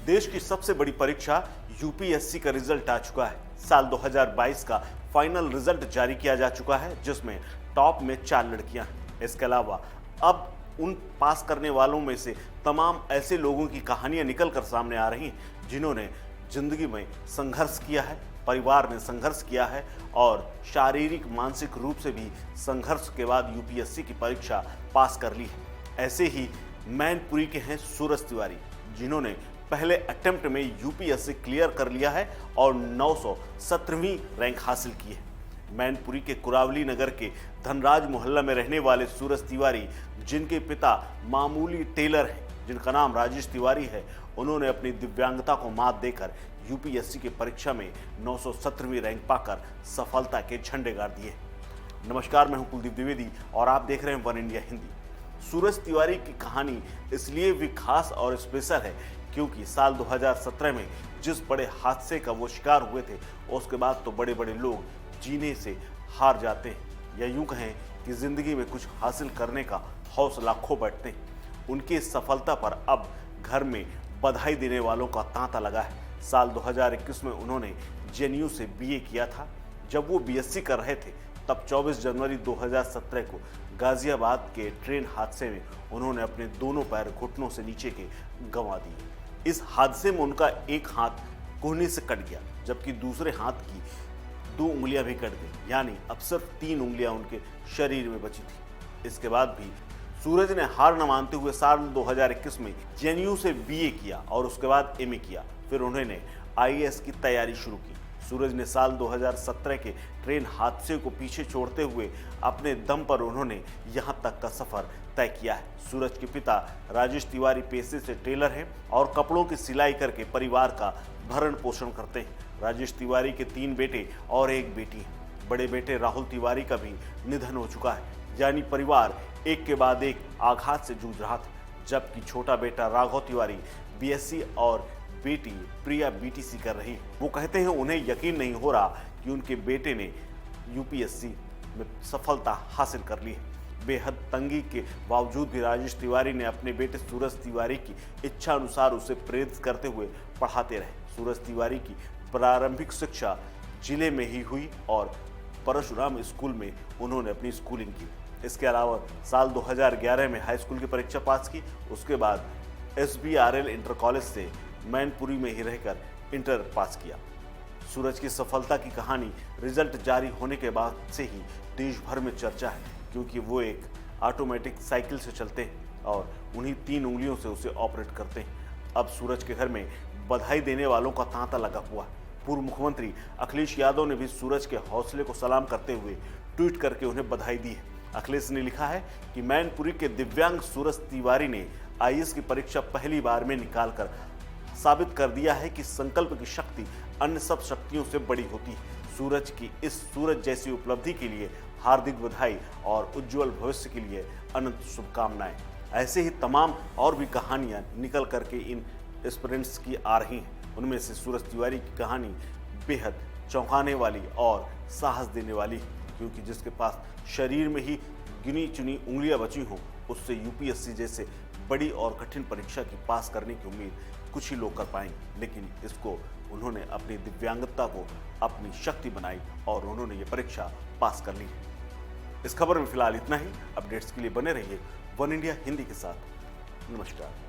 देश की सबसे बड़ी परीक्षा यूपीएससी का रिजल्ट आ चुका है। साल 2022 का फाइनल रिजल्ट जारी किया जा चुका है, जिसमें टॉप में 4 लड़कियां हैं। इसके अलावा अब उन पास करने वालों में से तमाम ऐसे लोगों की कहानियां निकल कर सामने आ रही हैं जिन्होंने जिंदगी में संघर्ष किया है, परिवार ने संघर्ष किया है और शारीरिक मानसिक रूप से भी संघर्ष के बाद यूपीएससी की परीक्षा पास कर ली है। ऐसे ही मैनपुरी के हैं सूरज तिवारी, जिन्होंने पहले अटेम्प्ट में यूपीएससी क्लियर कर लिया है और 917वीं रैंक हासिल की है। मैनपुरी के कुरावली नगर के धनराज मोहल्ला में रहने वाले सूरज तिवारी, जिनके पिता मामूली टेलर हैं, जिनका नाम राजेश तिवारी है, उन्होंने अपनी दिव्यांगता को मात देकर यूपीएससी की परीक्षा में 917वीं रैंक पाकर सफलता के झंडे गाड़ दिए। नमस्कार, मैं हूं कुलदीप द्विवेदी और आप देख रहे हैं वन इंडिया हिंदी। सूरज तिवारी की कहानी इसलिए भी खास और स्पेशल है क्योंकि साल 2017 में जिस बड़े हादसे का वो शिकार हुए थे, उसके बाद तो बड़े बड़े लोग जीने से हार जाते हैं, या यूं कहें कि जिंदगी में कुछ हासिल करने का हौसला खो बैठते हैं। उनकी सफलता पर अब घर में बधाई देने वालों का तांता लगा है। साल 2021 में उन्होंने जेएनयू से बीए किया था। जब वो बीएससी कर रहे थे तब 24 जनवरी 2017 को गाजियाबाद के ट्रेन हादसे में उन्होंने अपने दोनों पैर घुटनों से नीचे के गंवा दिए। इस हादसे में उनका एक हाथ कोहनी से कट गया, जबकि दूसरे हाथ की 2 उंगलियां भी कट गई, यानी अब सिर्फ 3 उंगलियां उनके शरीर में बची थी। इसके बाद भी सूरज ने हार न मानते हुए साल 2021 में जेएनयू से बीए किया और उसके बाद एमए किया। फिर उन्होंने आईएएस की तैयारी शुरू की। सूरज ने साल 2017 के ट्रेन हादसे को पीछे छोड़ते हुए अपने दम पर उन्होंने यहां तक का सफर तय किया है। सूरज के पिता राजेश तिवारी पेशे से टेलर हैं और कपड़ों की सिलाई करके परिवार का भरण पोषण करते हैं। राजेश तिवारी के 3 बेटे और 1 बेटी है। बड़े बेटे राहुल तिवारी का भी निधन हो चुका है, यानी परिवार एक के बाद एक आघात से जूझ रहा था। जबकि छोटा बेटा राघव तिवारी बीएससी और बेटी प्रिया बीटीसी कर रही है। वो कहते हैं उन्हें यकीन नहीं हो रहा कि उनके बेटे ने यूपीएससी में सफलता हासिल कर ली है। बेहद तंगी के बावजूद भी राजेश तिवारी ने अपने बेटे सूरज तिवारी की इच्छा अनुसार उसे प्रेरित करते हुए पढ़ाते रहे। सूरज तिवारी की प्रारंभिक शिक्षा जिले में ही हुई और परशुराम स्कूल में उन्होंने अपनी स्कूलिंग की। इसके अलावा साल 2011 में हाई स्कूल की परीक्षा पास की। उसके बाद SBRL इंटर कॉलेज से मैनपुरी में ही रहकर इंटर पास किया। सूरज की सफलता की कहानी रिजल्ट जारी होने के बाद से ही देश भर में चर्चा है, क्योंकि वो एक ऑटोमेटिक साइकिल से चलते हैं और उन्हीं 3 उंगलियों से उसे ऑपरेट करते हैं। अब सूरज के घर में बधाई देने वालों का तांता लगा हुआ है। पूर्व मुख्यमंत्री अखिलेश यादव ने भी सूरज के हौसले को सलाम करते हुए ट्वीट करके उन्हें बधाई दी है। अखिलेश ने लिखा है कि मैनपुरी के दिव्यांग सूरज तिवारी ने आईएएस की परीक्षा पहली बार में निकालकर साबित कर दिया है कि संकल्प की शक्ति अन्य सब शक्तियों से बड़ी होती है। सूरज की इस सूरज जैसी उपलब्धि के लिए हार्दिक बधाई और उज्जवल भविष्य के लिए अनंत शुभकामनाएं। ऐसे ही तमाम और भी कहानियां निकल करके इन एस्पिरेंट्स की आ रही हैं। उनमें से सूरज तिवारी की कहानी बेहद चौंकाने वाली और साहस देने वाली है, क्योंकि जिसके पास शरीर में ही गिनी चुनी उंगलियां बची हों, उससे यूपीएससी जैसे बड़ी और कठिन परीक्षा की पास करने की उम्मीद कुछ ही लोग कर पाएंगे। लेकिन इसको उन्होंने अपनी दिव्यांगता को अपनी शक्ति बनाई और उन्होंने ये परीक्षा पास कर ली। इस खबर में फिलहाल इतना ही। अपडेट्स के लिए बने रहिए वन इंडिया हिंदी के साथ। नमस्कार।